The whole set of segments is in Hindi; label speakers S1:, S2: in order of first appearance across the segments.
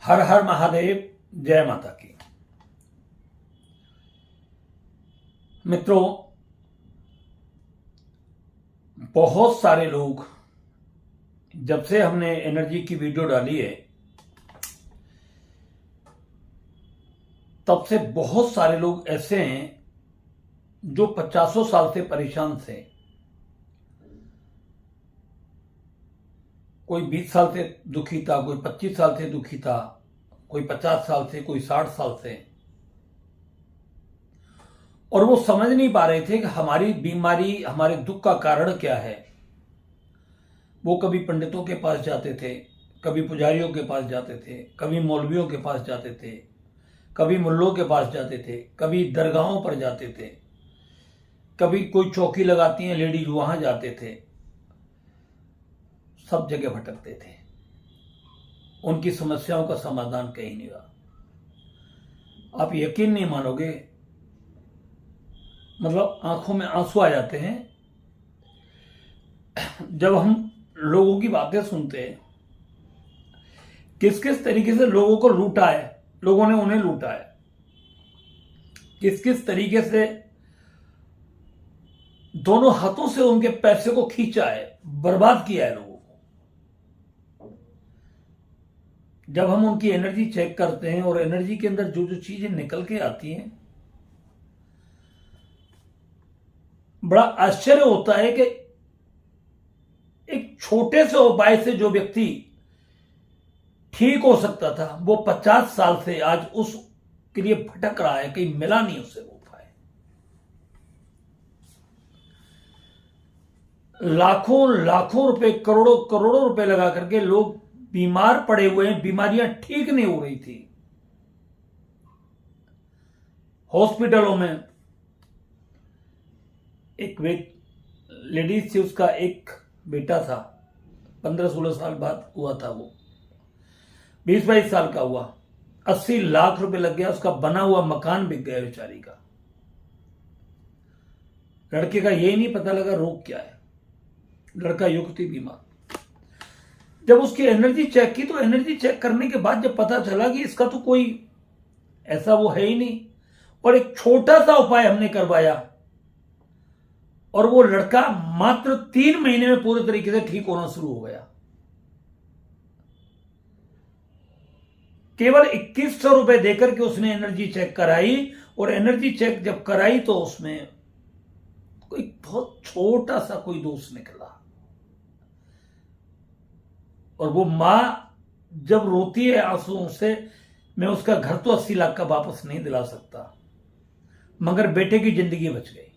S1: हर हर महादेव। जय माता की। मित्रों, बहुत सारे लोग, जब से हमने एनर्जी की वीडियो डाली है तब से बहुत सारे लोग ऐसे हैं जो 50 साल से परेशान थे। कोई 20 साल से दुखी था, कोई 25 साल से दुखी था, कोई 50 साल से, कोई 60 साल से। और वो समझ नहीं पा रहे थे कि हमारी बीमारी, हमारे दुख का कारण क्या है। वो कभी पंडितों के पास जाते थे, कभी पुजारियों के पास जाते थे, कभी मौलवियों के पास जाते थे, कभी मुल्लों के पास जाते थे, कभी दरगाहों पर जाते थे, कभी कोई चौकी लगाती हैं लेडीज वहां जाते थे। सब जगह भटकते थे, उनकी समस्याओं का समाधान कहीं नहीं हुआ। आप यकीन नहीं मानोगे, मतलब आंखों में आंसू आ जाते हैं जब हम लोगों की बातें सुनते हैं। किस किस तरीके से लोगों को लूटा है, लोगों ने उन्हें लूटा है, किस किस तरीके से दोनों हाथों से उनके पैसे को खींचा है, बर्बाद किया है लोगों को। जब हम उनकी एनर्जी चेक करते हैं और एनर्जी के अंदर जो जो चीजें निकल के आती हैं, बड़ा आश्चर्य होता है कि एक छोटे से उपाय से जो व्यक्ति ठीक हो सकता था, वो 50 साल से आज उसके लिए भटक रहा है, कहीं मिला नहीं उसे वो उपाय। लाखों लाखों रुपए, करोड़ों करोड़ों रुपए लगा करके लोग बीमार पड़े हुए हैं, बीमारियां ठीक नहीं हो रही थी। हॉस्पिटलों में एक लेडीज थी, उसका एक बेटा था, 15-16 साल बाद हुआ था, वो 20-22 साल का हुआ। 80 लाख रुपए लग गया, उसका बना हुआ मकान बिक गया बेचारी का। लड़के का यही नहीं पता लगा रोग क्या है, लड़का युवती बीमार। जब उसकी एनर्जी चेक की तो एनर्जी चेक करने के बाद जब पता चला कि इसका तो कोई ऐसा वो है ही नहीं, और एक छोटा सा उपाय हमने करवाया और वो लड़का मात्र 3 महीने में पूरे तरीके से ठीक होना शुरू हो गया। केवल 2100 रुपए देकर के उसने एनर्जी चेक कराई, और एनर्जी चेक जब कराई तो उसमें कोई बहुत छोटा सा कोई दोष निकला। और वो मां जब रोती है आंसुओं से, मैं उसका घर तो 80 लाख का वापस नहीं दिला सकता, मगर बेटे की जिंदगी बच गई।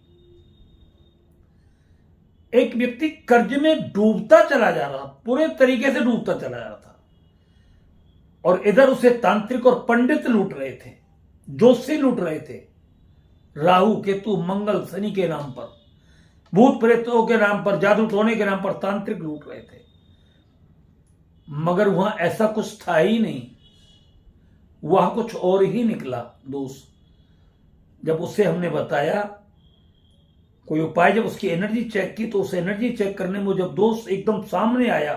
S1: एक व्यक्ति कर्ज में डूबता चला जा रहा, पूरे तरीके से डूबता चला जा रहा था, और इधर उसे तांत्रिक और पंडित लूट रहे थे, ज्योतिषी लूट रहे थे। राहु केतु मंगल शनि के नाम पर, भूत प्रेतों के नाम पर, जादू टोने के नाम पर तांत्रिक लूट रहे थे। मगर वहां ऐसा कुछ था ही नहीं, वहां कुछ और ही निकला दोस्त। जब उसे हमने बताया कोई उपाय, जब उसकी एनर्जी चेक की तो उस एनर्जी चेक करने में जब दोस्त एकदम सामने आया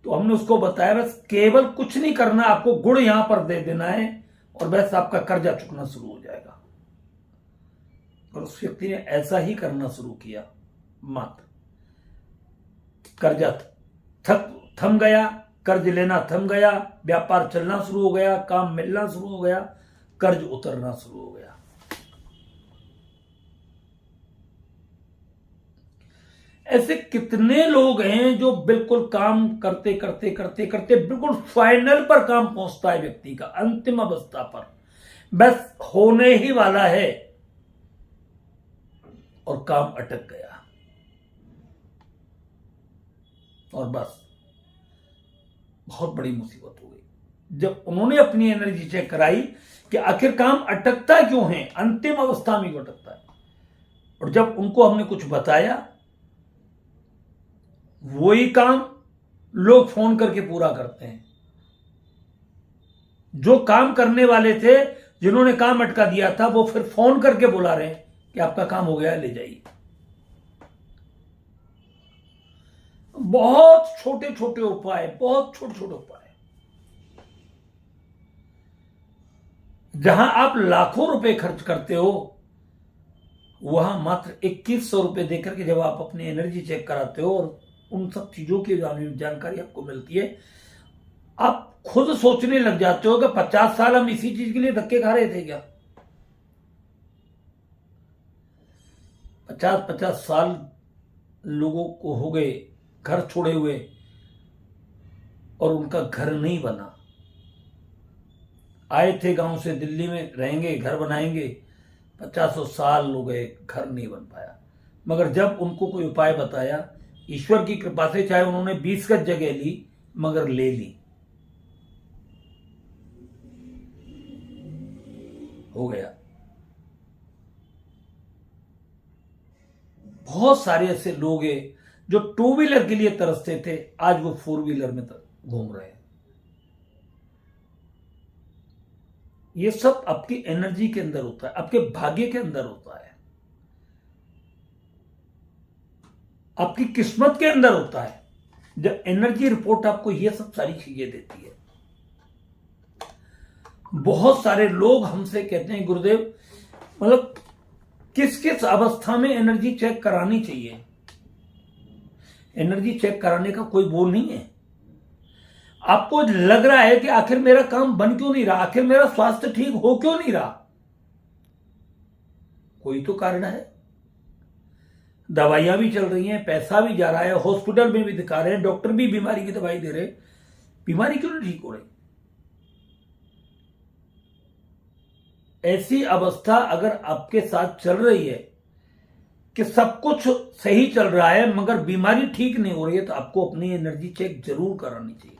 S1: तो हमने उसको बताया बस केवल कुछ नहीं करना, आपको गुड़ यहां पर दे देना है और बस आपका कर्जा चुकना शुरू हो जाएगा। और उस व्यक्ति ने ऐसा ही करना शुरू किया। मात्र कर्जा थम गया, कर्ज लेना थम गया, व्यापार चलना शुरू हो गया, काम मिलना शुरू हो गया, कर्ज उतरना शुरू हो गया। ऐसे कितने लोग हैं जो बिल्कुल काम करते करते करते करते बिल्कुल फाइनल पर काम पहुंचता है व्यक्ति का, अंतिम अवस्था पर, बस होने ही वाला है और काम अटक गया, और बस बहुत बड़ी मुसीबत हो गई। जब उन्होंने अपनी एनर्जी चेक कराई कि आखिर काम अटकता क्यों है, अंतिम अवस्था में क्यों अटकता है, और जब उनको हमने कुछ बताया, वही काम लोग फोन करके पूरा करते हैं। जो काम करने वाले थे, जिन्होंने काम अटका दिया था, वो फिर फोन करके बुला रहे हैं कि आपका काम हो गया, ले जाइए। बहुत छोटे छोटे उपाय, बहुत छोटे छोटे उपाय। जहां आप लाखों रुपए खर्च करते हो, वहां मात्र 2100 रुपए देकर के जब आप अपनी एनर्जी चेक कराते हो और उन सब चीजों की जानकारी आपको मिलती है, आप खुद सोचने लग जाते हो कि 50 साल हम इसी चीज के लिए धक्के खा रहे थे क्या। 50-50 साल लोगों को हो गए घर छोड़े हुए और उनका घर नहीं बना। आए थे गांव से, दिल्ली में रहेंगे, घर बनाएंगे, 50 साल हो गए, घर नहीं बन पाया। मगर जब उनको कोई उपाय बताया, ईश्वर की कृपा से, चाहे उन्होंने 20 गज जगह ली मगर ले ली, हो गया। बहुत सारे ऐसे लोग हैं जो 2 व्हीलर के लिए तरसते थे, आज वो 4 व्हीलर में घूम रहे हैं। ये सब आपकी एनर्जी के अंदर होता है, आपके भाग्य के अंदर होता है, आपकी किस्मत के अंदर होता है। जब एनर्जी रिपोर्ट आपको ये सब सारी चीजें देती है। बहुत सारे लोग हमसे कहते हैं, गुरुदेव मतलब किस किस अवस्था में एनर्जी चेक करानी चाहिए। एनर्जी चेक कराने का कोई बोल नहीं है। आपको लग रहा है कि आखिर मेरा काम बन क्यों नहीं रहा, आखिर मेरा स्वास्थ्य ठीक हो क्यों नहीं रहा, कोई तो कारण है। दवाइयां भी चल रही हैं, पैसा भी जा रहा है, हॉस्पिटल में भी दिखा रहे हैं, डॉक्टर भी बीमारी की दवाई दे रहे, बीमारी क्यों नहीं ठीक हो रही। ऐसी अवस्था अगर आपके साथ चल रही है कि सब कुछ सही चल रहा है मगर बीमारी ठीक नहीं हो रही है, तो आपको अपनी एनर्जी चेक जरूर करानी चाहिए।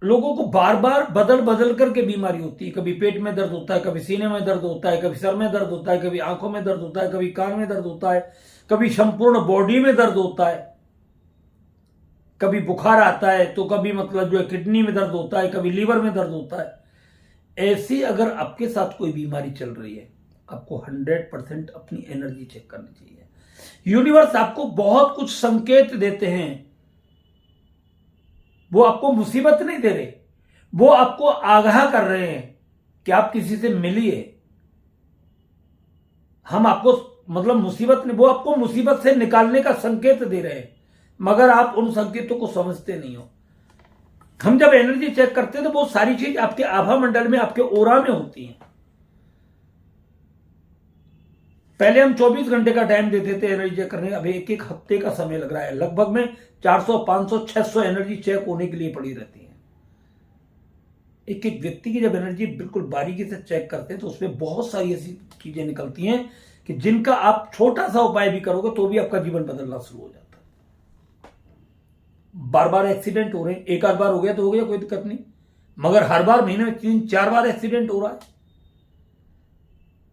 S1: लोगों को बार बार बदल बदल करके बीमारी होती है। कभी पेट में दर्द होता है, कभी सीने में दर्द होता है, कभी सर में दर्द होता है, कभी आंखों में दर्द होता है, कभी कान में दर्द होता है, कभी संपूर्ण बॉडी में दर्द होता है, कभी बुखार आता है, तो कभी मतलब जो है किडनी में दर्द होता है, कभी लीवर में दर्द होता है। ऐसी अगर आपके साथ कोई बीमारी चल रही है, आपको 100% अपनी एनर्जी चेक करनी चाहिए। यूनिवर्स आपको बहुत कुछ संकेत देते हैं, वो आपको मुसीबत नहीं दे रहे, वो आपको आगाह कर रहे हैं कि आप किसी से मिलिए। हम आपको मतलब मुसीबत नहीं, वो आपको मुसीबत से निकालने का संकेत दे रहे हैं, मगर आप उन संकेतों को समझते नहीं हो। हम जब एनर्जी चेक करते हैं तो वो सारी चीज आपके आभा मंडल में, आपके ओरा में होती है। पहले हम 24 घंटे का टाइम देते थे एनर्जी चेक करने, अभी एक हफ्ते का समय लग रहा है। लगभग में 400, 500, 600 एनर्जी चेक होने के लिए पड़ी रहती है। एक एक व्यक्ति की जब एनर्जी बिल्कुल बारीकी से चेक करते हैं तो उसमें बहुत सारी ऐसी चीजें निकलती हैं कि जिनका आप छोटा सा उपाय भी करोगे तो भी आपका जीवन बदलना शुरू हो जाता है। बार बार एक्सीडेंट हो रहे हैं, एक आध बार हो गया तो हो गया, कोई दिक्कत नहीं, मगर हर बार महीने में 3-4 बार एक्सीडेंट हो रहा है।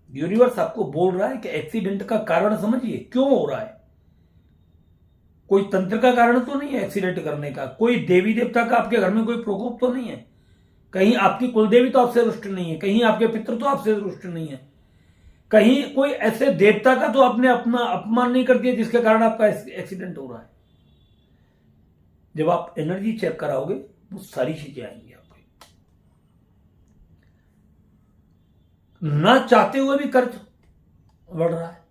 S1: यूनिवर्स आपको बोल रहा है कि एक्सीडेंट का कारण समझिए, क्यों हो रहा है। कोई तंत्र का कारण तो नहीं है एक्सीडेंट करने का, कोई देवी देवता का आपके घर में कोई प्रकोप तो नहीं है, कहीं आपकी कुलदेवी तो आपसे रुष्ट नहीं है, कहीं आपके पितृ तो आपसे रुष्ट नहीं है, कहीं कोई ऐसे देवता का तो आपने अपना अपमान नहीं कर दिया जिसके कारण आपका एक्सीडेंट हो रहा है। जब आप एनर्जी चेक कराओगे वो सारी चीजें आएंगी आपके। ना चाहते हुए भी कर्ज बढ़ रहा है,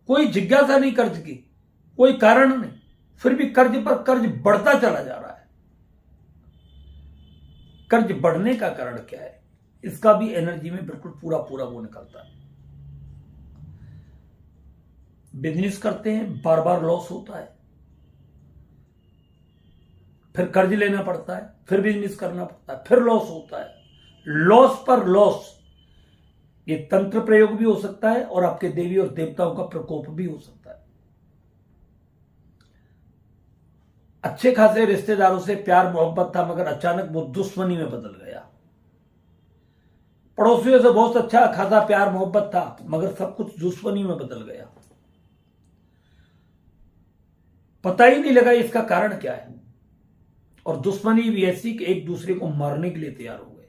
S1: कोई जिज्ञासा नहीं कर्ज की, कोई कारण नहीं, फिर भी कर्ज पर कर्ज बढ़ता चला जा रहा है। कर्ज बढ़ने का कारण क्या है, इसका भी एनर्जी में बिल्कुल पूरा पूरा वो निकलता है। बिजनेस करते हैं, बार बार लॉस होता है, फिर कर्ज लेना पड़ता है, फिर बिजनेस करना पड़ता है, फिर लॉस होता है, लॉस पर लॉस। ये तंत्र प्रयोग भी हो सकता है और आपके देवी और देवताओं का प्रकोप भी हो सकता है। अच्छे खासे रिश्तेदारों से प्यार मोहब्बत था मगर अचानक वो दुश्मनी में बदल गया। पड़ोसियों से बहुत अच्छा खासा प्यार मोहब्बत था मगर सब कुछ दुश्मनी में बदल गया। पता ही नहीं लगा इसका कारण क्या है, और दुश्मनी भी ऐसी कि एक दूसरे को मारने के लिए तैयार हो गए।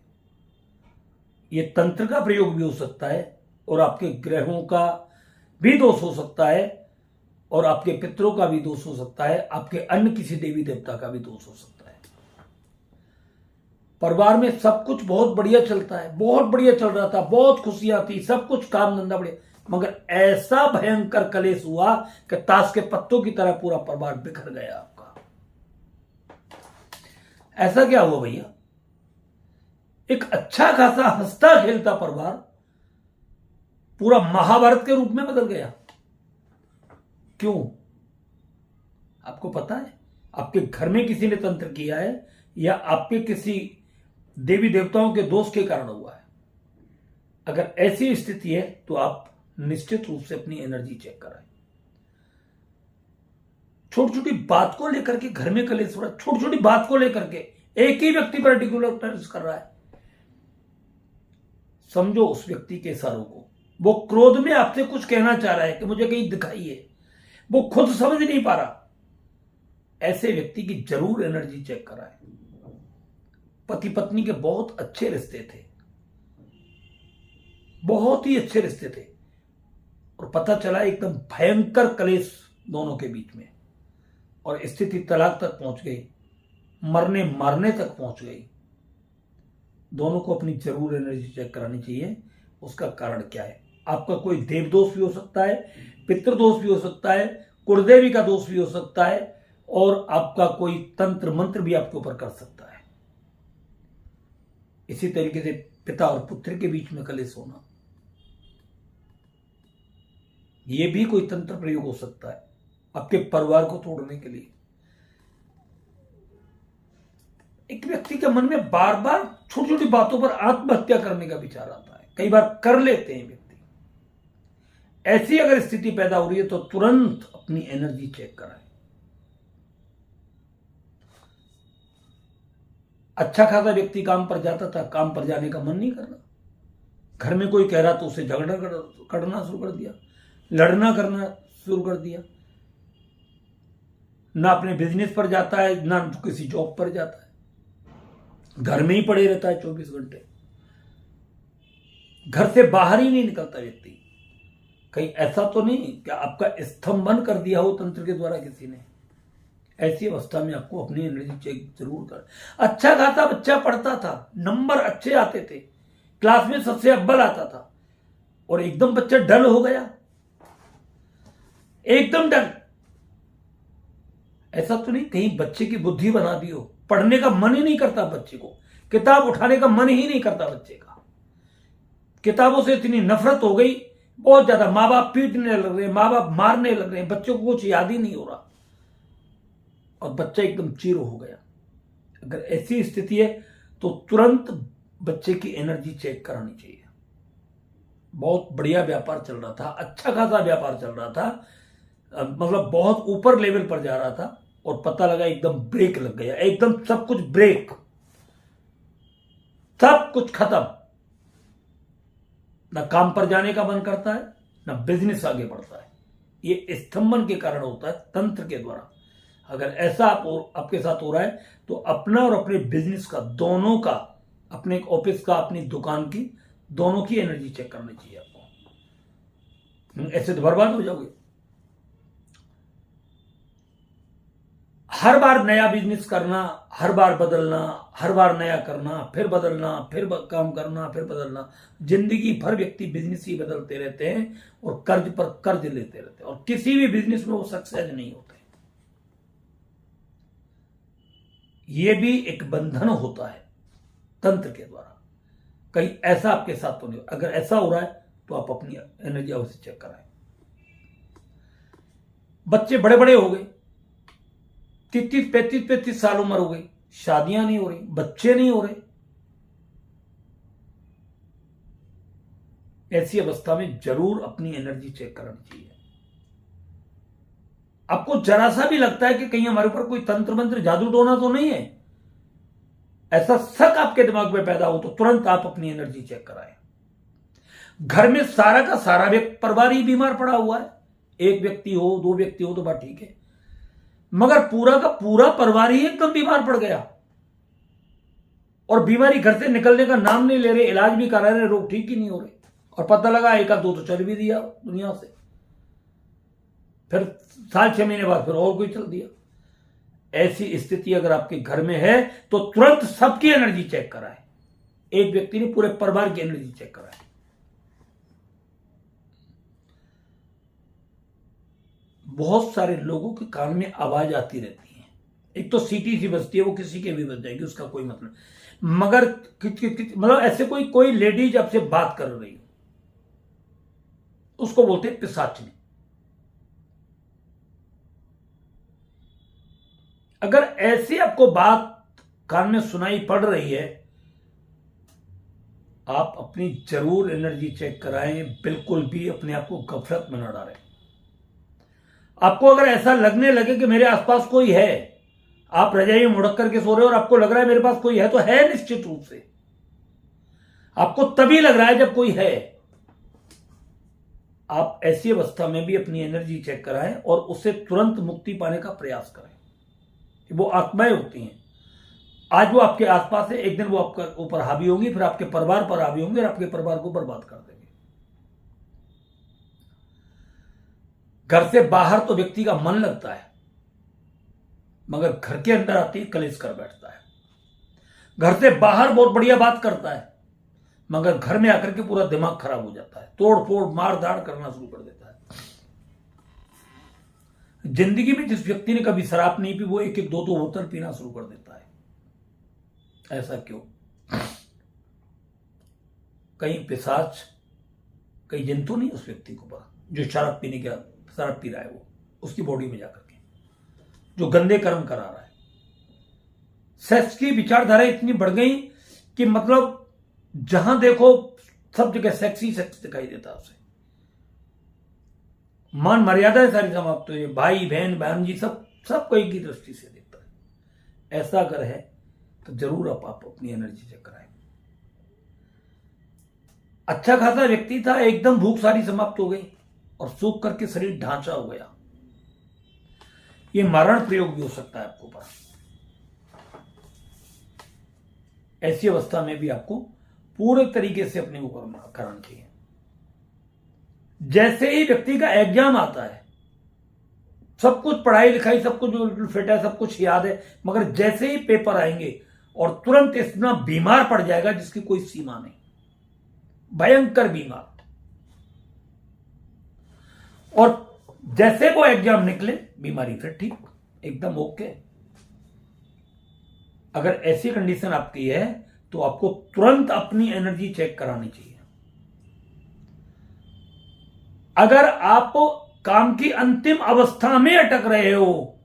S1: ये तंत्र का प्रयोग भी हो सकता है और आपके ग्रहों का भी दोष हो सकता है और आपके पितरों का भी दोष हो सकता है, आपके अन्य किसी देवी देवता का भी दोष हो सकता है। परिवार में सब कुछ बहुत बढ़िया चलता है, बहुत बढ़िया चल रहा था, बहुत खुशियां थी, सब कुछ काम धंधा बढ़िया, मगर ऐसा भयंकर कलेश हुआ कि ताश के पत्तों की तरह पूरा परिवार बिखर गया आपका। ऐसा क्या हुआ भैया? एक अच्छा खासा हंसता खेलता परिवार पूरा महाभारत के रूप में बदल गया। क्यों? आपको पता है? आपके घर में किसी ने तंत्र किया है या आपके किसी देवी देवताओं के दोष के कारण हुआ है? अगर ऐसी स्थिति है तो आप निश्चित रूप से अपनी एनर्जी चेक कराएं। छोटी छोटी बात को लेकर के घर में कलेश हो रहा है, छोटी छोटी बात को लेकर के एक ही व्यक्ति पर्टिकुलर कर रहा है। समझो उस व्यक्ति के इशारों को, वो क्रोध में आपसे कुछ कहना चाह रहा है कि मुझे कहीं दिखाइए, वो खुद समझ नहीं पा रहा। ऐसे व्यक्ति की जरूर एनर्जी चेक कराएं। पति पत्नी के बहुत अच्छे रिश्ते थे, बहुत ही अच्छे रिश्ते थे, और पता चला एकदम भयंकर कलेश दोनों के बीच में, और स्थिति तलाक तक पहुंच गई, मरने मारने तक पहुंच गई। दोनों को अपनी जरूर एनर्जी चेक करानी चाहिए। उसका कारण क्या है? आपका कोई देव दोष भी हो सकता है, पितृदोष भी हो सकता है, कुलदेवी का दोष भी हो सकता है, और आपका कोई तंत्र मंत्र भी आपके ऊपर कर सकता है। इसी तरीके से पिता और पुत्र के बीच में कलेश होना, यह भी कोई तंत्र प्रयोग हो सकता है आपके परिवार को तोड़ने के लिए। एक व्यक्ति के मन में बार बार छोटी छोटी बातों पर आत्महत्या करने का विचार आता है, कई बार कर लेते हैं व्यक्ति। ऐसी अगर स्थिति पैदा हो रही है तो तुरंत अपनी एनर्जी चेक कराएं। अच्छा खासा व्यक्ति काम पर जाता था, काम पर जाने का मन नहीं कर रहा, घर में कोई कह रहा तो उसे झगड़ा करना शुरू कर दिया, लड़ना करना शुरू कर दिया, ना अपने बिजनेस पर जाता है, ना किसी जॉब पर जाता है, घर में ही पड़े रहता है 24 घंटे, घर से बाहर ही नहीं निकलता व्यक्ति। कहीं ऐसा तो नहीं कि आपका स्तंभन कर दिया हो तंत्र के द्वारा किसी ने? ऐसी अवस्था में आपको अपनी एनर्जी चेक जरूर कर। अच्छा खासा बच्चा पढ़ता था, नंबर अच्छे आते थे, क्लास में सबसे अव्वल आता था, और एकदम बच्चा डल हो गया, एकदम डल। ऐसा तो नहीं कहीं बच्चे की बुद्धि बना दी हो, पढ़ने का मन ही नहीं करता बच्चे को, किताब उठाने का मन ही नहीं करता बच्चे का, किताबों से इतनी नफरत हो गई बहुत ज्यादा, माँ बाप पीटने लग रहे हैं, माँ बाप मारने लग रहे हैं, बच्चों को कुछ याद ही नहीं हो रहा, और बच्चा एकदम जीरो हो गया। अगर ऐसी स्थिति है तो तुरंत बच्चे की एनर्जी चेक करानी चाहिए। बहुत बढ़िया व्यापार चल रहा था, अच्छा खासा व्यापार चल रहा था, मतलब बहुत ऊपर लेवल पर जा रहा था, और पता लगा एकदम ब्रेक लग गया, एकदम सब कुछ ब्रेक, सब कुछ खत्म। ना काम पर जाने का मन करता है, ना बिजनेस आगे बढ़ता है। ये स्तंभन के कारण होता है, तंत्र के द्वारा। अगर ऐसा आपके साथ हो रहा है तो अपना और अपने बिजनेस का, दोनों का, अपने ऑफिस का, अपनी दुकान की, दोनों की एनर्जी चेक करनी चाहिए आपको। ऐसे तो बर्बाद हो जाओगे। हर बार नया बिजनेस करना, हर बार बदलना, हर बार नया करना, फिर बदलना, फिर काम करना, फिर बदलना, जिंदगी भर व्यक्ति बिजनेस ही बदलते रहते हैं और कर्ज पर कर्ज लेते रहते हैं, और किसी भी बिजनेस में वो सक्सेस नहीं होते। ये भी एक बंधन होता है तंत्र के द्वारा। कहीं ऐसा आपके साथ तो नहीं? अगर ऐसा हो रहा है तो आप अपनी एनर्जी अवश्य चेक कराएं। बच्चे बड़े बड़े हो गए, 33, 35 साल उम्र हो गई, शादियां नहीं हो रही, बच्चे नहीं हो रहे। ऐसी अवस्था में जरूर अपनी एनर्जी चेक करानी चाहिए। आपको जरा सा भी लगता है कि कहीं हमारे ऊपर कोई तंत्र मंत्र जादू टोना तो नहीं है, ऐसा शक आपके दिमाग में पैदा हो तो तुरंत आप अपनी एनर्जी चेक कराएं। घर में सारा का सारा परिवार ही बीमार पड़ा हुआ है, एक व्यक्ति हो, दो व्यक्ति हो तो बात ठीक है, मगर पूरा का पूरा परिवार ही एकदम बीमार पड़ गया, और बीमारी घर से निकलने का नाम नहीं ले रहे, इलाज भी करा रहे, रोग ठीक ही नहीं हो रहे, और पता लगा एक आध दो तो चल भी दिया दुनिया से, फिर 6 महीने बाद फिर और कोई चल दिया। ऐसी स्थिति अगर आपके घर में है तो तुरंत सबकी एनर्जी चेक कराएं। एक व्यक्ति ने पूरे परिवार की एनर्जी चेक कराई। बहुत सारे लोगों के कान में आवाज आती रहती है, एक तो सीटी सी बजती है, वो किसी के भी बज जाएगी, उसका कोई मतलब, मगर मतलब ऐसे कोई लेडीज आपसे बात कर रही हो, उसको बोलते हैं पिशाचनी। अगर ऐसी आपको बात कान में सुनाई पड़ रही है, आप अपनी जरूर एनर्जी चेक कराएं, बिल्कुल भी अपने आप को गफलत में न डालें। आपको अगर ऐसा लगने लगे कि मेरे आसपास कोई है, आप रजाई में मुड़क करके सो रहे हो और आपको लग रहा है मेरे पास कोई है, तो है निश्चित रूप से। आपको तभी लग रहा है जब कोई है। आप ऐसी अवस्था में भी अपनी एनर्जी चेक कराएं और उससे तुरंत मुक्ति पाने का प्रयास करें। वो आत्माएं होती हैं, आज वो आपके आसपास है, एक दिन वो आपके ऊपर हावी होंगी, फिर आपके परिवार पर हावी होंगे और आपके परिवार को बर्बाद कर देंगे। घर से बाहर तो व्यक्ति का मन लगता है, मगर घर के अंदर आती कलेश कर बैठता है। घर से बाहर बहुत बढ़िया बात करता है, मगर घर में आकर के पूरा दिमाग खराब हो जाता है, तोड़ फोड़ मार धाड़ करना शुरू कर देता है। जिंदगी में जिस व्यक्ति ने कभी शराब नहीं पी, वो एक एक दो दो बोतल पीना शुरू कर देता है। ऐसा क्यों? कहीं पिशाच, कहीं जंतु नहीं उस व्यक्ति को पता, जो शराब पीने का शराब पी रहा है, वो उसकी बॉडी में जाकर के जो गंदे कर्म करा रहा है। सेक्स की विचारधारा इतनी बढ़ गई कि मतलब जहां देखो सब जगह सेक्स ही सेक्स दिखाई देता है। उसे मान मर्यादा सारी समाप्त हुई, भाई बहन बहन जी सब कोई की दृष्टि से देखता है। ऐसा अगर है तो जरूर आप अपनी एनर्जी चेक कराएं। अच्छा खासा व्यक्ति था, एकदम भूख सारी समाप्त हो गई और सूख करके शरीर ढांचा हो गया। ये मारण प्रयोग भी हो सकता है आपको ऊपर। ऐसी अवस्था में भी आपको पूरे तरीके से अपने ऊपर कराना चाहिए। जैसे ही व्यक्ति का एग्जाम आता है, सब कुछ पढ़ाई लिखाई सब कुछ बिल्कुल फिट है, सब कुछ याद है, मगर जैसे ही पेपर आएंगे और तुरंत इतना बीमार पड़ जाएगा जिसकी कोई सीमा नहीं, भयंकर बीमार। और जैसे वो एग्जाम निकले, बीमारी फिर ठीक, एकदम ओके। अगर ऐसी कंडीशन आपकी है तो आपको तुरंत अपनी एनर्जी चेक करानी चाहिए। अगर आप काम की अंतिम अवस्था में अटक रहे हो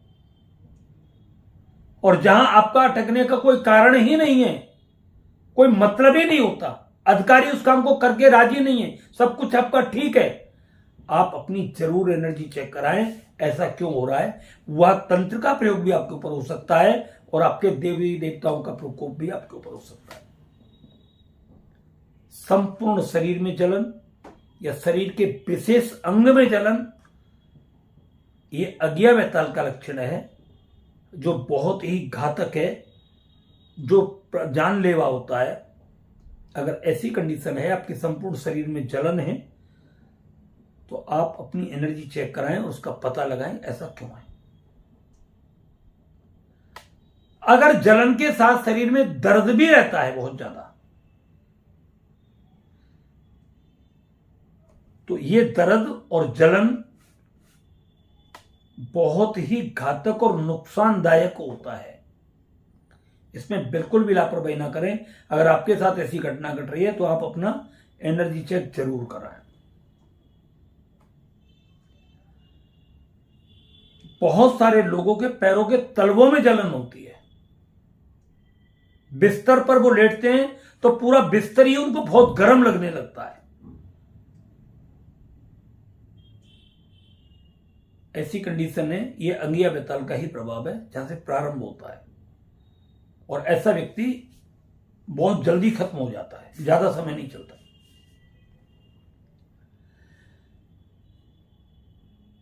S1: और जहां आपका अटकने का कोई कारण ही नहीं है, कोई मतलब ही नहीं होता, अधिकारी उस काम को करके राजी नहीं है, सब कुछ आपका ठीक है, आप अपनी जरूर एनर्जी चेक कराएं। ऐसा क्यों हो रहा है? वह तंत्र का प्रयोग भी आपके ऊपर हो सकता है और आपके देवी देवताओं का प्रकोप भी आपके ऊपर हो सकता है। संपूर्ण शरीर में जलन या शरीर के विशेष अंग में जलन, ये अज्ञा वैताल का लक्षण है, जो बहुत ही घातक है, जो जानलेवा होता है। अगर ऐसी कंडीशन है, आपके संपूर्ण शरीर में जलन है, तो आप अपनी एनर्जी चेक कराएं और उसका पता लगाएं ऐसा क्यों है। अगर जलन के साथ शरीर में दर्द भी रहता है बहुत ज्यादा, तो ये दर्द और जलन बहुत ही घातक और नुकसानदायक होता है। इसमें बिल्कुल भी लापरवाही ना करें। अगर आपके साथ ऐसी घटना घट रही है तो आप अपना एनर्जी चेक जरूर कराएं। बहुत सारे लोगों के पैरों के तलवों में जलन होती है। बिस्तर पर वो लेटते हैं तो पूरा बिस्तर ही उनको बहुत गर्म लगने लगता है। ऐसी कंडीशन है, ये अंगिया वैताल का ही प्रभाव है, जहां से प्रारंभ होता है और ऐसा व्यक्ति बहुत जल्दी खत्म हो जाता है, ज्यादा समय नहीं चलता।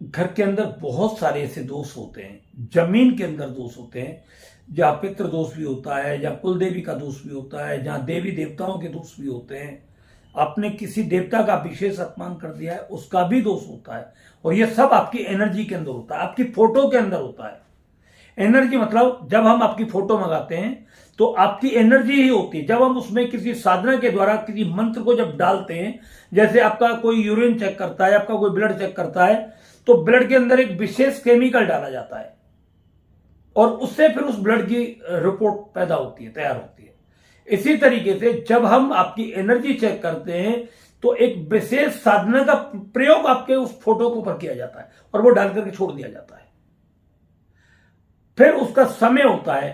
S1: घर के अंदर बहुत सारे ऐसे दोष होते हैं, जमीन के अंदर दोष होते हैं, जहां पितृ दोष भी होता है, जहां कुल देवी का दोष भी होता है, जहां देवी देवताओं के दोष भी होते हैं, आपने किसी देवता का विशेष अपमान कर दिया है उसका भी दोष होता है। और ये सब आपकी एनर्जी के अंदर होता है, आपकी फोटो के अंदर होता है। एनर्जी मतलब जब हम आपकी फोटो मंगाते हैं तो आपकी एनर्जी ही होती है। जब हम उसमें किसी साधना के द्वारा किसी मंत्र को जब डालते हैं, जैसे आपका कोई यूरिन चेक करता है, आपका कोई ब्लड चेक करता है, तो ब्लड के अंदर एक विशेष केमिकल डाला जाता है और उससे फिर उस ब्लड की रिपोर्ट पैदा होती है, तैयार होती है। इसी तरीके से जब हम आपकी एनर्जी चेक करते हैं तो एक विशेष साधना का प्रयोग आपके उस फोटो के ऊपर किया जाता है और वो डाल करके छोड़ दिया जाता है। फिर उसका समय होता है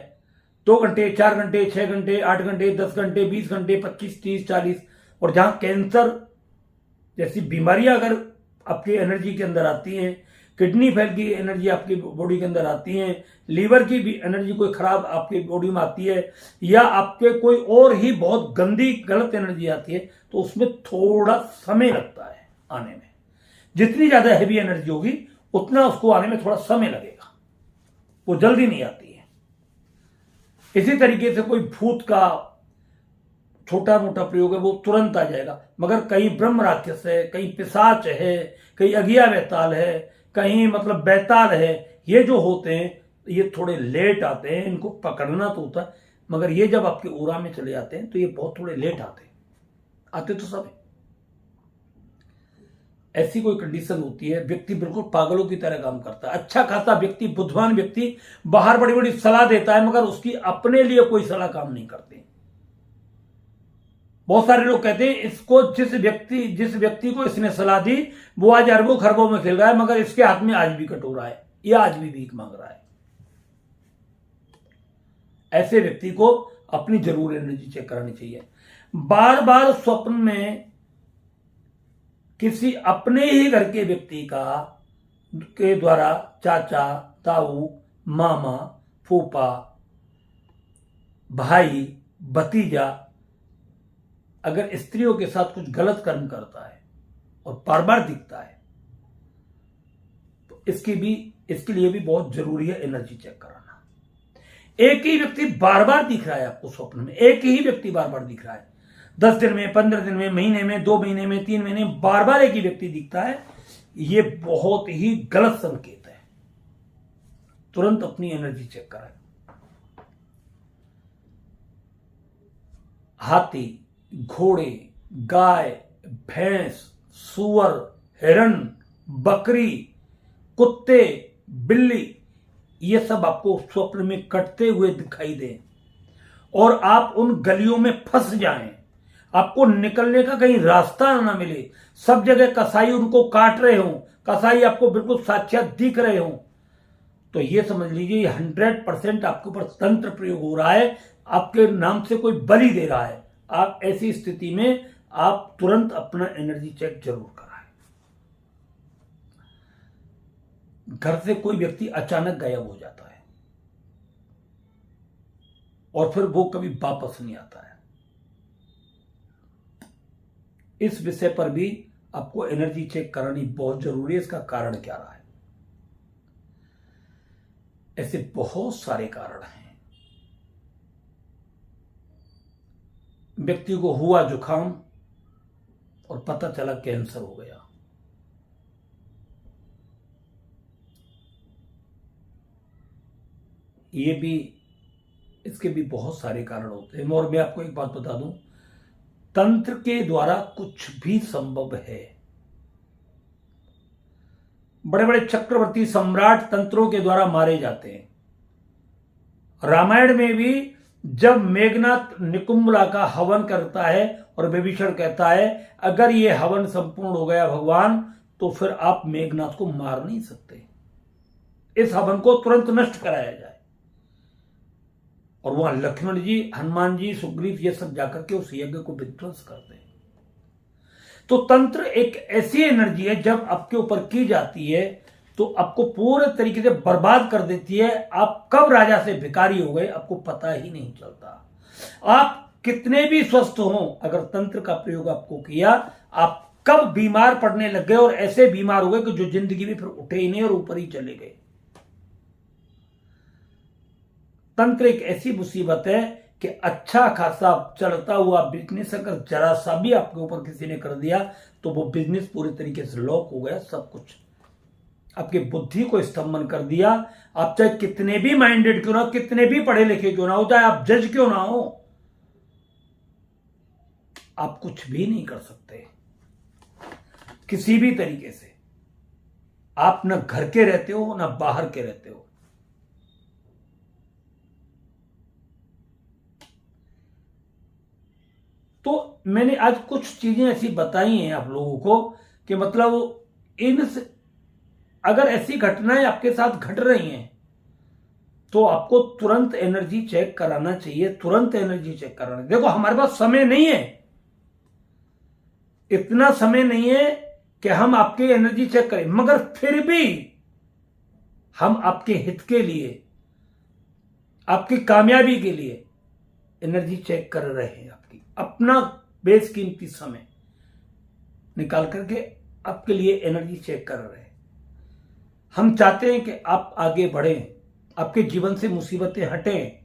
S1: 2 घंटे, 4 घंटे, 6 घंटे, 8 घंटे, 10 घंटे, 20 घंटे, 25, 30, 40। और जहां कैंसर जैसी बीमारियां अगर आपकी एनर्जी के अंदर आती हैं, किडनी फेल की एनर्जी आपकी बॉडी के अंदर आती है, लीवर की भी एनर्जी कोई खराब आपकी बॉडी में आती है, या आपके कोई और ही बहुत गंदी गलत एनर्जी आती है, तो उसमें थोड़ा समय लगता है आने में। जितनी ज्यादा हैवी एनर्जी होगी उतना उसको आने में थोड़ा समय लगेगा, वो जल्दी नहीं आती है। इसी तरीके से कोई भूत का छोटा मोटा प्रयोग है वो तुरंत आ जाएगा, मगर कहीं ब्रह्म राक्षस है, कहीं पिशाच है, कहीं अगिया बेताल है, कहीं मतलब बेताल है, ये जो होते हैं ये थोड़े लेट आते हैं, इनको पकड़ना तो होता है, मगर ये जब आपके ऊरा में चले जाते हैं तो ये बहुत थोड़े लेट आते तो सब है। ऐसी कोई कंडीशन होती है, व्यक्ति बिल्कुल पागलों की तरह काम करता है। अच्छा खासा व्यक्ति, बुद्धिमान व्यक्ति बाहर बड़ी बड़ी सलाह देता है, मगर उसकी अपने लिए कोई सलाह काम नहीं करती। बहुत सारे लोग कहते हैं इसको जिस व्यक्ति को इसने सलाह दी वो आज अरबों खरबों में खेल रहा है, मगर इसके हाथ में आज भी कटोरा है, या आज भी भीख मांग रहा है। ऐसे व्यक्ति को अपनी जरूर एनर्जी चेक करानी चाहिए। बार बार स्वप्न में किसी अपने ही घर के व्यक्ति के द्वारा चाचा, ताऊ, मामा, फूफा, भाई, भतीजा अगर स्त्रियों के साथ कुछ गलत कर्म करता है और बार बार दिखता है तो इसके लिए भी बहुत जरूरी है एनर्जी चेक कराना। एक ही व्यक्ति बार बार दिख रहा है आपको स्वप्न में, एक ही व्यक्ति बार बार दिख रहा है, 10 दिन में, 15 दिन में, महीने में, 2 महीने में, 3 महीने में बार बार एक ही व्यक्ति दिखता है, ये बहुत ही गलत संकेत है। तुरंत अपनी एनर्जी चेक कराएं। हाथी, घोड़े, गाय, भैंस, सूअर, हिरण, बकरी, कुत्ते, बिल्ली, ये सब आपको स्वप्न में कटते हुए दिखाई दें और आप उन गलियों में फंस जाएं, आपको निकलने का कहीं रास्ता ना मिले, सब जगह कसाई उनको काट रहे हो, कसाई आपको बिल्कुल साक्षात दिख रहे हो, तो ये समझ लीजिए 100% आपके ऊपर तंत्र प्रयोग हो रहा है, आपके नाम से कोई बलि दे रहा है। आप ऐसी स्थिति में आप तुरंत अपना एनर्जी चेक जरूर कराएं। घर से कोई व्यक्ति अचानक गायब हो जाता है और फिर वो कभी वापस नहीं आता है, इस विषय पर भी आपको एनर्जी चेक करानी बहुत जरूरी है। इसका कारण क्या रहा है? ऐसे बहुत सारे कारण हैं। व्यक्ति को हुआ जुकाम और पता चला कैंसर हो गया, इसके भी बहुत सारे कारण होते हैं। और मैं आपको एक बात बता दूं, तंत्र के द्वारा कुछ भी संभव है। बड़े बड़े चक्रवर्ती सम्राट तंत्रों के द्वारा मारे जाते हैं। रामायण में भी जब मेघनाथ निकुंभला का हवन करता है और विभीषण कहता है अगर ये हवन संपूर्ण हो गया भगवान तो फिर आप मेघनाथ को मार नहीं सकते, इस हवन को तुरंत नष्ट कराया जाए। और वहां लक्ष्मण जी, हनुमान जी, सुग्रीव ये सब जाकर के उस यज्ञ को विध्वंस करते हैं। तो तंत्र एक ऐसी एनर्जी है जब आपके ऊपर की जाती है तो आपको पूरे तरीके से बर्बाद कर देती है। आप कब राजा से भिखारी हो गए आपको पता ही नहीं चलता। आप कितने भी स्वस्थ हो, अगर तंत्र का प्रयोग आपको किया, आप कब बीमार पड़ने लग गए और ऐसे बीमार हो गए कि जो जिंदगी में फिर उठे ही नहीं और ऊपर ही चले गए। तंत्र एक ऐसी मुसीबत है कि अच्छा खासा चलता हुआ बिजनेस अगर जरा सा भी आपके ऊपर किसी ने कर दिया तो वो बिजनेस पूरे तरीके से लॉक हो गया, सब कुछ आपकी बुद्धि को स्तंभन कर दिया। आप चाहे कितने भी माइंडेड क्यों ना हो, कितने भी पढ़े लिखे क्यों ना हो, चाहे आप जज क्यों ना हो, आप कुछ भी नहीं कर सकते किसी भी तरीके से। आप न घर के रहते हो न बाहर के रहते हो। तो मैंने आज कुछ चीजें ऐसी बताई हैं आप लोगों को कि मतलब इन अगर ऐसी घटनाएं आपके साथ घट रही हैं तो आपको तुरंत एनर्जी चेक कराना चाहिए, तुरंत एनर्जी चेक कराना। देखो हमारे पास समय नहीं है, इतना समय नहीं है कि हम आपकी एनर्जी चेक करें, मगर फिर भी हम आपके हित के लिए, आपकी कामयाबी के लिए एनर्जी चेक कर रहे हैं। आपकी अपना बेशकीमती समय निकाल करके आपके लिए एनर्जी चेक कर रहे हैं। हम चाहते हैं कि आप आगे बढ़ें, आपके जीवन से मुसीबतें हटें,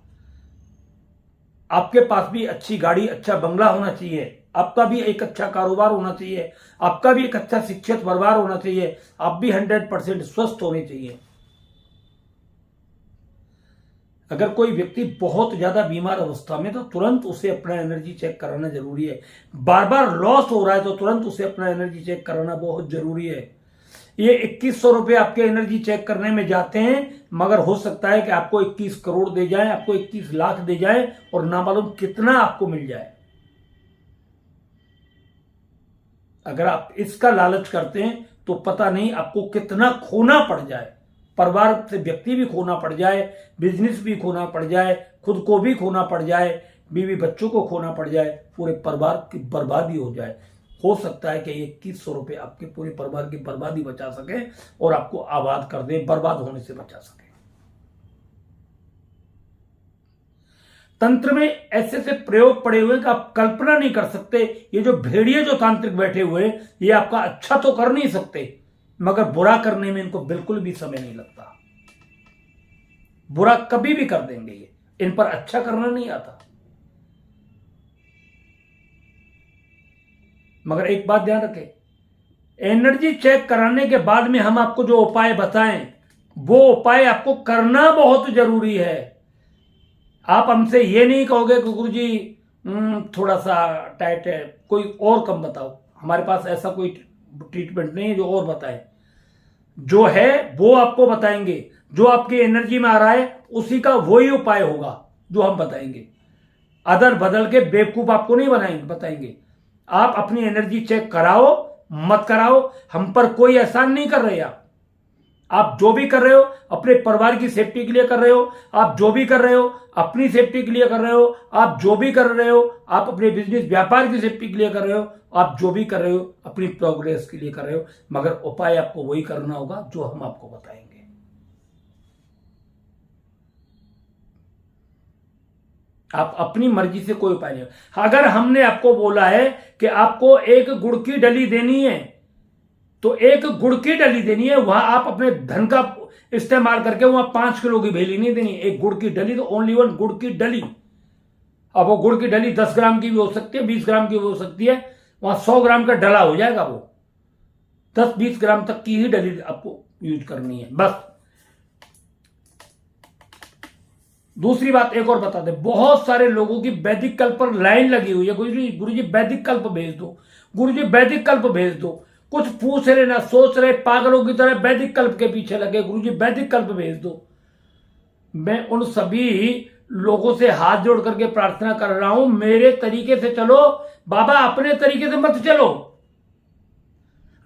S1: आपके पास भी अच्छी गाड़ी, अच्छा बंगला होना चाहिए, आपका भी एक अच्छा कारोबार होना चाहिए, आपका भी एक अच्छा शिक्षित परिवार होना चाहिए, आप भी 100% स्वस्थ होने चाहिए। अगर कोई व्यक्ति बहुत ज्यादा बीमार अवस्था में, तो तुरंत उसे अपना एनर्जी चेक कराना जरूरी है। बार बार लॉस हो रहा है तो तुरंत उसे अपना एनर्जी चेक कराना बहुत जरूरी है। ये 2100 रुपए आपके एनर्जी चेक करने में जाते हैं, मगर हो सकता है कि आपको 21 करोड़ दे जाए, आपको 21 लाख दे जाए और ना मालूम कितना आपको मिल जाए। अगर आप इसका लालच करते हैं तो पता नहीं आपको कितना खोना पड़ जाए। परिवार से व्यक्ति भी खोना पड़ जाए, बिजनेस भी खोना पड़ जाए, खुद को भी खोना पड़ जाए, बीवी बच्चों को खोना पड़ जाए, पूरे परिवार की बर्बादी हो जाए। हो सकता है कि 2100 रुपए आपके पूरे परिवार की बर्बादी बचा सके और आपको आबाद कर दे, बर्बाद होने से बचा सके। तंत्र में ऐसे ऐसे प्रयोग पड़े हुए कि आप कल्पना नहीं कर सकते। ये जो भेड़िए जो तांत्रिक बैठे हुए, ये आपका अच्छा तो कर नहीं सकते, मगर बुरा करने में इनको बिल्कुल भी समय नहीं लगता। बुरा कभी भी कर देंगे ये, इन पर अच्छा करना नहीं आता। मगर एक बात ध्यान रखें, एनर्जी चेक कराने के बाद में हम आपको जो उपाय बताएं, वो उपाय आपको करना बहुत जरूरी है। आप हमसे ये नहीं कहोगे कि गुरुजी थोड़ा सा टाइट है, कोई और कम बताओ। हमारे पास ऐसा कोई ट्रीटमेंट नहीं है जो और बताए। जो है वो आपको बताएंगे, जो आपकी एनर्जी में आ रहा है उसी का वही उपाय होगा जो हम बताएंगे। अदर बदल के बेवकूफ आपको नहीं बताएंगे। आप अपनी एनर्जी चेक कराओ, मत कराओ, हम पर कोई एहसान नहीं कर रहे। आप जो भी कर रहे हो अपने परिवार की सेफ्टी के लिए कर रहे हो, आप जो भी कर रहे हो अपनी सेफ्टी के लिए कर रहे हो, आप जो भी कर रहे हो आप अपने बिजनेस व्यापार की सेफ्टी के लिए कर रहे हो, आप जो भी कर रहे हो अपनी प्रोग्रेस के लिए कर रहे हो। मगर उपाय आपको वही करना होगा जो हम आपको बताएंगे। आप अपनी मर्जी से कोई उपाय नहीं। अगर हमने आपको बोला है कि आपको एक गुड़ की डली देनी है, तो एक गुड़ की डली देनी है। वहां आप अपने धन का इस्तेमाल करके वहां 5 किलो की भेली नहीं देनी। एक गुड़ की डली, तो ओनली वन गुड़ की डली। अब वो गुड़ की डली 10 ग्राम की भी हो सकती है, 20 ग्राम की भी हो सकती है। वहां 100 ग्राम का डला हो जाएगा। वो 10-20 ग्राम तक की ही डली आपको यूज करनी है बस। दूसरी बात एक और बता दे, बहुत सारे लोगों की वैदिक कल्प पर लाइन लगी हुई है, गुरुजी वैदिक कल्प भेज दो, गुरुजी वैदिक कल्प भेज दो। कुछ पूछ रहे ना सोच रहे, पागलों की तरह वैदिक कल्प के पीछे लगे, गुरुजी वैदिक कल्प भेज दो। मैं उन सभी लोगों से हाथ जोड़ करके प्रार्थना कर रहा हूं, मेरे तरीके से चलो बाबा, अपने तरीके से मत चलो।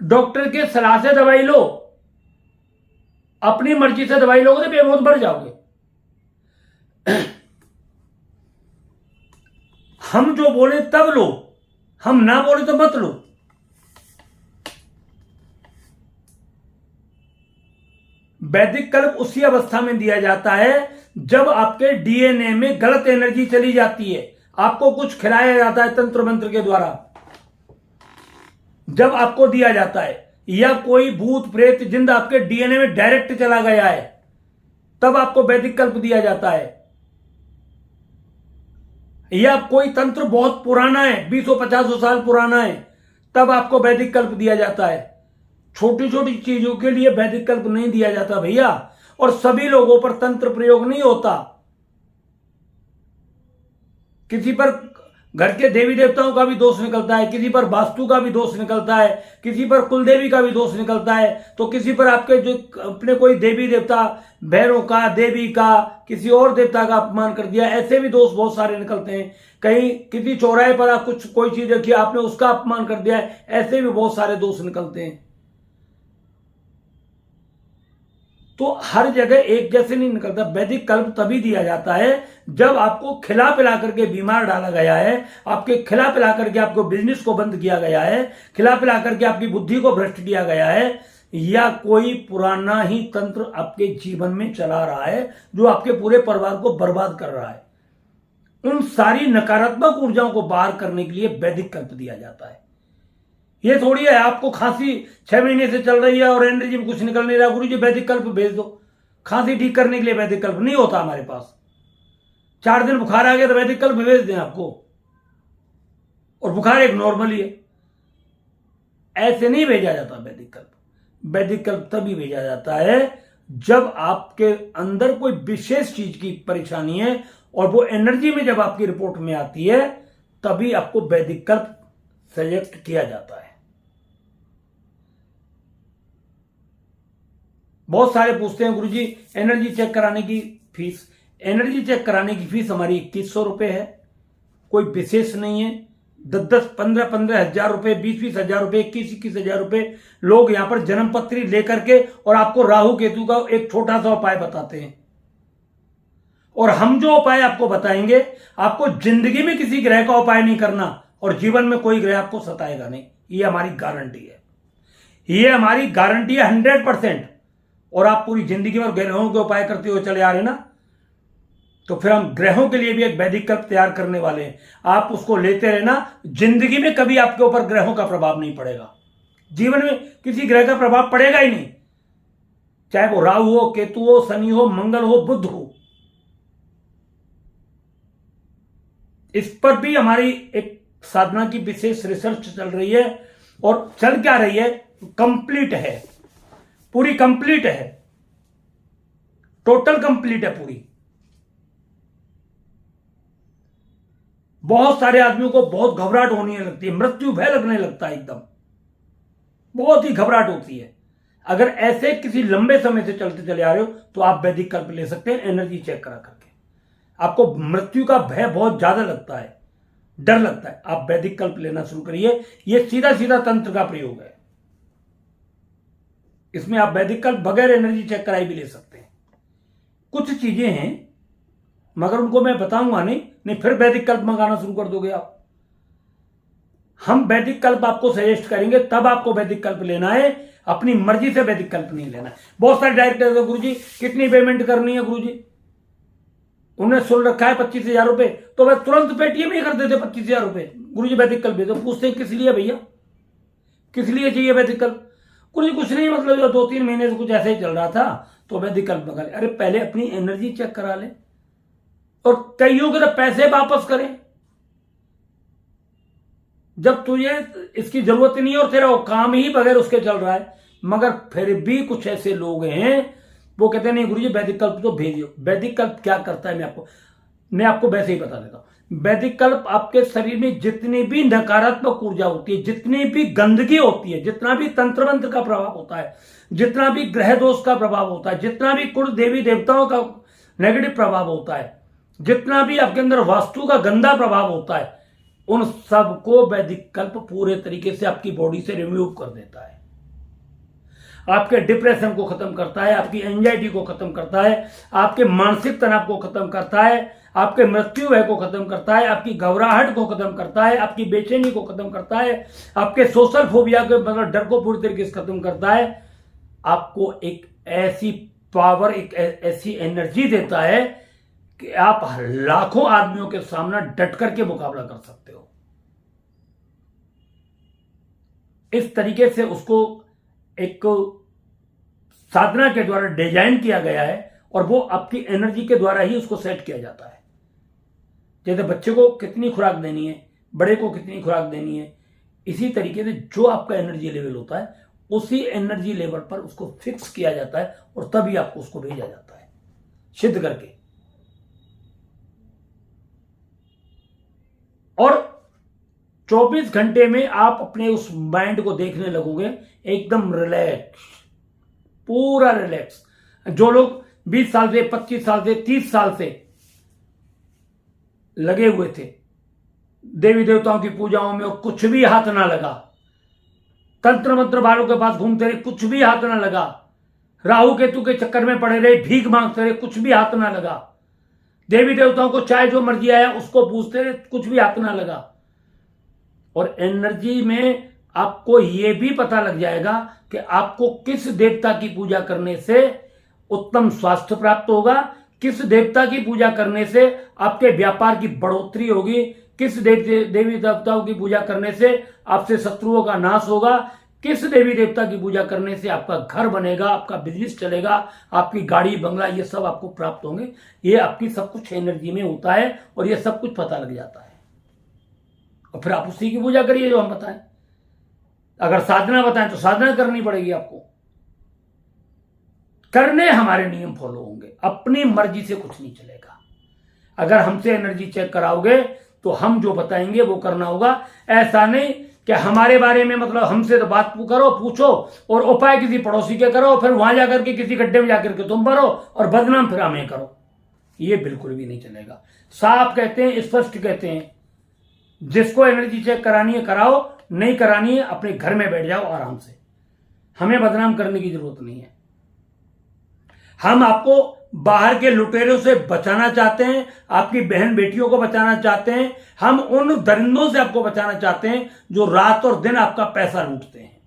S1: डॉक्टर के सलाह से दवाई लो, अपनी मर्जी से दवाई लोगे तो बेमौत बढ़ जाओगे। हम जो बोले तब लो, हम ना बोले तो मत लो। वैदिक कल्प उसी अवस्था में दिया जाता है जब आपके डीएनए में गलत एनर्जी चली जाती है। आपको कुछ खिलाया जाता है तंत्र मंत्र के द्वारा, जब आपको दिया जाता है, या कोई भूत प्रेत जिंद आपके डीएनए में डायरेक्ट चला गया है, तब आपको वैदिक कल्प दिया जाता है। या कोई तंत्र बहुत पुराना है, 20-50 साल पुराना है, तब आपको वैदिक कल्प दिया जाता है। छोटी छोटी चीजों के लिए वैदिक कल्प नहीं दिया जाता भैया, और सभी लोगों पर तंत्र प्रयोग नहीं होता। किसी पर घर के देवी देवताओं का भी दोष निकलता है, किसी पर वास्तु का भी दोष निकलता है, किसी पर कुलदेवी का भी दोष निकलता है, तो किसी पर आपके जो अपने कोई देवी देवता भैरव का, देवी का, किसी और देवता का अपमान कर दिया, ऐसे भी दोष बहुत सारे निकलते हैं। कहीं किसी चौराहे पर आप कुछ कोई चीज रखी, आपने उसका अपमान कर दिया है, ऐसे भी बहुत सारे दोष निकलते हैं। तो हर जगह एक जैसे नहीं निकलता। वैदिक कल्प तभी दिया जाता है जब आपको खिला पिला करके बीमार डाला गया है, आपके खिला पिला करके आपको बिजनेस को बंद किया गया है, खिला पिला करके आपकी बुद्धि को भ्रष्ट किया गया है, या कोई पुराना ही तंत्र आपके जीवन में चला रहा है जो आपके पूरे परिवार को बर्बाद कर रहा है। उन सारी नकारात्मक ऊर्जाओं को बाहर करने के लिए वैदिक कल्प दिया जाता है। ये थोड़ी है आपको खांसी 6 महीने से चल रही है और एनर्जी में कुछ निकल नहीं रहा, गुरु जी वैदिक कल्प भेज दो। खांसी ठीक करने के लिए वैदिक कल्प नहीं होता हमारे पास। 4 दिन बुखार आ गया तो वैदिक कल्प भेज दें आपको, और बुखार एक नॉर्मल ही है। ऐसे नहीं भेजा जाता वैदिक कल्प। वैदिक कल्प तभी भेजा जाता है जब आपके अंदर कोई विशेष चीज की परेशानी है, और वो एनर्जी में जब आपकी रिपोर्ट में आती है, तभी आपको वैदिक कल्प सजेस्ट किया जाता है। बहुत सारे पूछते हैं गुरुजी एनर्जी चेक कराने की फीस। एनर्जी चेक कराने की फीस हमारी 2100 रुपए है, कोई विशेष नहीं है। 10-10, 15-15 हजार रुपए, 20-20 हजार रुपए, 21-21 हजार रुपए लोग यहां पर जन्म पत्री लेकर के और आपको राहु केतु का एक छोटा सा उपाय बताते हैं। और हम जो उपाय आपको बताएंगे, आपको जिंदगी में किसी ग्रह का उपाय नहीं करना, और जीवन में कोई ग्रह आपको सताएगा नहीं। ये हमारी गारंटी है, ये हमारी गारंटी है 100%। और आप पूरी जिंदगी में ग्रहों के उपाय करते हुए चले आ रहे ना, तो फिर हम ग्रहों के लिए भी एक वैदिक कल्प तैयार करने वाले हैं। आप उसको लेते रहना, जिंदगी में कभी आपके ऊपर ग्रहों का प्रभाव नहीं पड़ेगा। जीवन में किसी ग्रह का प्रभाव पड़ेगा ही नहीं, चाहे वो राहु हो, केतु हो, शनि हो, मंगल हो, बुध हो। इस पर भी हमारी एक साधना की विशेष रिसर्च चल रही है, और चल क्या रही है, कंप्लीट है, पूरी कंप्लीट है, टोटल कंप्लीट है पूरी। बहुत सारे आदमियों को बहुत घबराहट होने लगती है, मृत्यु भय लगने लगता है, एकदम बहुत ही घबराहट होती है। अगर ऐसे किसी लंबे समय से चलते चले आ रहे हो तो आप वैदिक कल्प ले सकते हैं एनर्जी चेक करा करके। आपको मृत्यु का भय बहुत ज्यादा लगता है, डर लगता है, आप वैदिक कल्प लेना शुरू करिए। यह सीधा सीधा तंत्र का प्रयोग है, इसमें आप वैदिक कल्प बगैर एनर्जी चेक कराई भी ले सकते हैं। कुछ चीजें हैं मगर उनको मैं बताऊंगा नहीं फिर वैदिक कल्प मंगाना शुरू कर दोगे आप। हम वैदिक कल्प आपको सजेस्ट करेंगे, तब आपको वैदिक कल्प लेना है, अपनी मर्जी से वैदिक कल्प नहीं लेना है। बहुत सारे डायरेक्टर गुरुजी कितनी पेमेंट करनी है गुरुजी, उन्होंने सुन रखा है 25,000 रुपए, तो वह तुरंत पेटीएम ही कर देते 25,000 रुपए। गुरुजी वैदिक कल्प भेजो। पूछते हैं किस लिए भैया, किस लिए चाहिए वैदिक कल्प? गुरुजी कुछ नहीं, मतलब 2-3 महीने से कुछ ऐसे ही चल रहा था तो वैदिक कल्प मंगा ले। अरे पहले अपनी एनर्जी चेक करा ले, और कईयों के तो पैसे वापस करें जब तुझे इसकी जरूरत नहीं है और तेरा वो काम ही बगैर उसके चल रहा है। मगर फिर भी कुछ ऐसे लोग हैं वो कहते हैं नहीं गुरुजी वैदिक कल्प तो भेजिए। वैदिक कल्प क्या करता है मैं आपको वैसे ही बता देता हूं। वैदिक कल्प आपके शरीर में जितनी भी नकारात्मक ऊर्जा होती है, जितनी भी गंदगी होती है, जितना भी तंत्र मंत्र का प्रभाव होता है, जितना भी ग्रह दोष का प्रभाव होता है, जितना भी कुल देवी देवताओं का नेगेटिव प्रभाव होता है, जितना भी आपके अंदर वास्तु का गंदा प्रभाव होता है, उन सबको वैदिक कल्प पूरे तरीके से आपकी बॉडी से रिमूव कर देता है। आपके डिप्रेशन को खत्म करता है, आपकी एंजाइटी को खत्म करता है, आपके मानसिक तनाव को खत्म करता है, आपके मृत्यु भय को खत्म करता है, आपकी घबराहट को खत्म करता है, आपकी बेचैनी को खत्म करता है, आपके सोशल फोबिया के मतलब डर को पूरी तरीके से खत्म करता है। आपको एक ऐसी पावर, एक ऐसी एनर्जी देता है कि आप लाखों आदमियों के सामने डट करके मुकाबला कर सकते हो। इस तरीके से उसको एक साधना के द्वारा डिजाइन किया गया है, और वो आपकी एनर्जी के द्वारा ही उसको सेट किया जाता है। जैसे बच्चे को कितनी खुराक देनी है, बड़े को कितनी खुराक देनी है, इसी तरीके से जो आपका एनर्जी लेवल होता है उसी एनर्जी लेवल पर उसको फिक्स किया जाता है और तभी आपको उसको भेजा जाता है सिद्ध करके। और 24 घंटे में आप अपने उस माइंड को देखने लगोगे एकदम रिलैक्स, पूरा रिलैक्स। जो लोग 20 साल से, 25 साल से, 30 साल से लगे हुए थे देवी देवताओं की पूजाओं में और कुछ भी हाथ ना लगा, तंत्र मंत्र वालों के पास घूमते रहे, कुछ भी हाथ ना लगा, राहु केतु के चक्कर में पड़े रहे, भीख मांगते रहे, कुछ भी हाथ ना लगा, देवी देवताओं को चाहे जो मर्जी आया उसको पूछते रहे, कुछ भी हाथ ना लगा। और एनर्जी में आपको यह भी पता लग जाएगा कि आपको किस देवता की पूजा करने से उत्तम स्वास्थ्य प्राप्त होगा, किस देवता की पूजा करने से आपके व्यापार की बढ़ोतरी होगी, किस देवी देवताओं की पूजा करने से आपसे शत्रुओं का नाश होगा, किस देवी देवता की पूजा करने से आपका घर बनेगा, आपका बिजनेस चलेगा, आपकी गाड़ी बंगला, ये सब आपको प्राप्त होंगे। ये आपकी सब कुछ एनर्जी में होता है और ये सब कुछ पता लग जाता है। और फिर आप उसी की पूजा करिए जो हम बताएं। अगर साधना बताएं तो साधना करनी पड़ेगी आपको, करने हमारे नियम फॉलो होंगे, अपनी मर्जी से कुछ नहीं चलेगा। अगर हमसे एनर्जी चेक कराओगे तो हम जो बताएंगे वो करना होगा। ऐसा नहीं कि हमारे बारे में मतलब हमसे तो बात करो, पूछो और उपाय किसी पड़ोसी के करो, फिर वहां जाकर के किसी गड्ढे में जाकर के तुम भरो और बदनाम फिर हमें करो। ये बिल्कुल भी नहीं चलेगा। साफ कहते हैं, स्पष्ट कहते हैं, जिसको एनर्जी चेक करानी है कराओ, नहीं करानी है अपने घर में बैठ जाओ आराम से। हमें बदनाम करने की जरूरत नहीं है। हम आपको बाहर के लुटेरों से बचाना चाहते हैं, आपकी बहन बेटियों को बचाना चाहते हैं, हम उन दरिंदों से आपको बचाना चाहते हैं जो रात और दिन आपका पैसा लूटते हैं।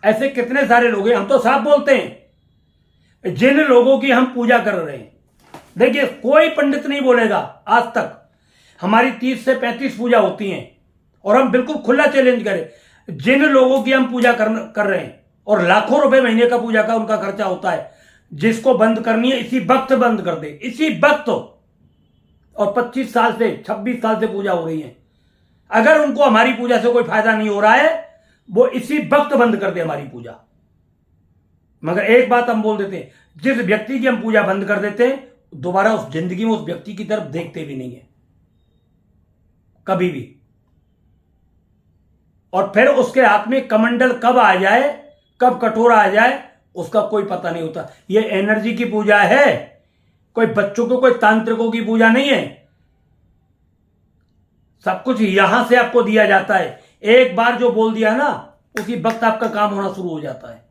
S1: ऐसे कितने सारे लोग हैं, हम तो साफ बोलते हैं। जिन लोगों की हम पूजा कर रहे हैं, देखिए कोई पंडित नहीं बोलेगा आज तक, हमारी 30 से 35 पूजा होती हैं और हम बिल्कुल खुला चैलेंज करें, जिन लोगों की हम पूजा कर रहे हैं और लाखों रुपए महीने का पूजा का उनका खर्चा होता है, जिसको बंद करनी है इसी वक्त बंद कर दे, इसी वक्त। और 25 साल से 26 साल से पूजा हो रही है। अगर उनको हमारी पूजा से कोई फायदा नहीं हो रहा है, वो इसी वक्त बंद कर दे हमारी पूजा। मगर एक बात हम बोल देते हैं, जिस व्यक्ति की हम पूजा बंद कर देते हैं, दोबारा उस जिंदगी में उस व्यक्ति की तरफ देखते भी नहीं है कभी भी। और फिर उसके हाथ में कमंडल कब आ जाए, कब कटोरा आ जाए, उसका कोई पता नहीं होता। यह एनर्जी की पूजा है, कोई बच्चों को, कोई तांत्रिकों की पूजा नहीं है। सब कुछ यहां से आपको दिया जाता है। एक बार जो बोल दिया ना, उसी वक्त आपका काम होना शुरू हो जाता है।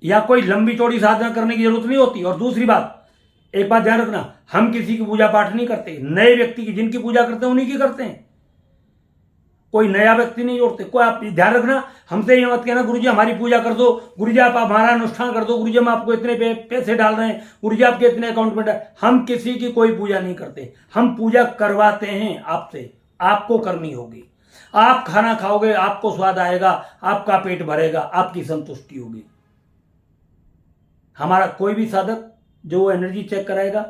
S1: या कोई लंबी चौड़ी साधना करने की जरूरत नहीं होती। और दूसरी बात, एक बात ध्यान रखना, हम किसी की पूजा पाठ नहीं करते, नए व्यक्ति की जिनकी पूजा करते हैं उन्हीं की करते हैं, कोई नया व्यक्ति नहीं जोड़ते। कोई आप ध्यान रखना, हमसे ये मत कहना गुरुजी हमारी पूजा कर दो, गुरुजी आप हमारा अनुष्ठान कर दो, गुरुजी हम आपको इतने पैसे डाल रहे हैं, गुरुजी आपके इतने अकाउंट में। हम किसी की कोई पूजा नहीं करते, हम पूजा करवाते हैं आपसे। आपको करनी होगी, आप खाना खाओगे, आपको स्वाद आएगा, आपका पेट भरेगा, आपकी संतुष्टि होगी। हमारा कोई भी साधक जो एनर्जी चेक कराएगा,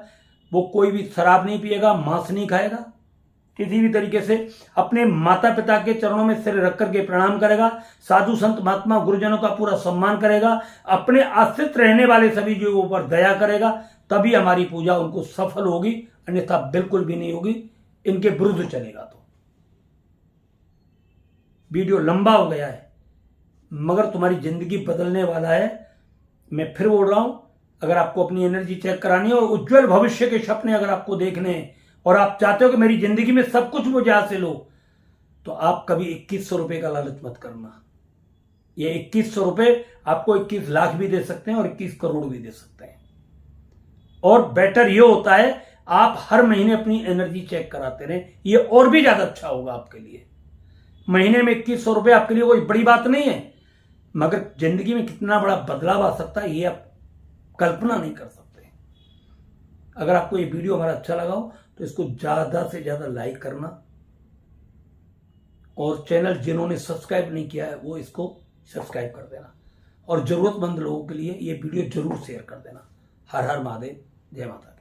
S1: वो कोई भी शराब नहीं पिएगा, मांस नहीं खाएगा, किसी भी तरीके से अपने माता पिता के चरणों में सिर रख करके प्रणाम करेगा, साधु संत महात्मा गुरुजनों का पूरा सम्मान करेगा, अपने आश्रित रहने वाले सभी जीवों पर दया करेगा, तभी हमारी पूजा उनको सफल होगी, अन्यथा बिल्कुल भी नहीं होगी। इनके विरुद्ध चलेगा तो। वीडियो लंबा हो गया है मगर तुम्हारी जिंदगी बदलने वाला है। मैं फिर बोल रहा हूं, अगर आपको अपनी एनर्जी चेक करानी है और उज्जवल भविष्य के सपने अगर आपको देखने हैं और आप चाहते हो कि मेरी जिंदगी में सब कुछ मुझे हासिल हो, तो आप कभी 2100 रुपए का लालच मत करना। ये 2100 रुपए आपको 21 लाख भी दे सकते हैं और 21 करोड़ भी दे सकते हैं। और बेटर ये होता है आप हर महीने अपनी एनर्जी चेक कराते रहें, ये और भी ज्यादा अच्छा होगा आपके लिए। महीने में 2100 रुपए आपके लिए कोई बड़ी बात नहीं है, मगर जिंदगी में कितना बड़ा बदलाव आ सकता है ये आप कल्पना नहीं कर सकते। अगर आपको ये वीडियो हमारा अच्छा लगा हो तो इसको ज्यादा से ज्यादा लाइक करना, और चैनल जिन्होंने सब्सक्राइब नहीं किया है वो इसको सब्सक्राइब कर देना, और जरूरतमंद लोगों के लिए ये वीडियो जरूर शेयर कर देना। हर हर महादेव, जय माता।